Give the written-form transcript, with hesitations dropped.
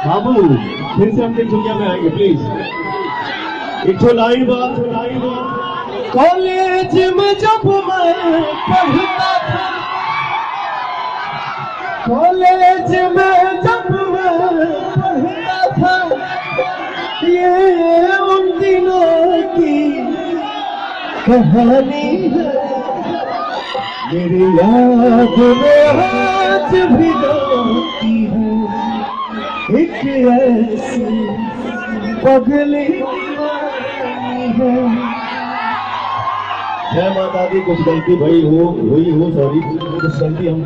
बाबू फिर से हम देख चुकिया में आएंगे प्लीज। एक तो लाइन कॉलेज में जब मैं पढ़ता था, कॉलेज में जब मैं पढ़ता था, ये उन दिनों की कहानी है। मेरी याद में आज भी रोती है एक ऐसी पगली है। जय माता दी। कुछ गलती हुई हो सॉरी, कुछ गलती हम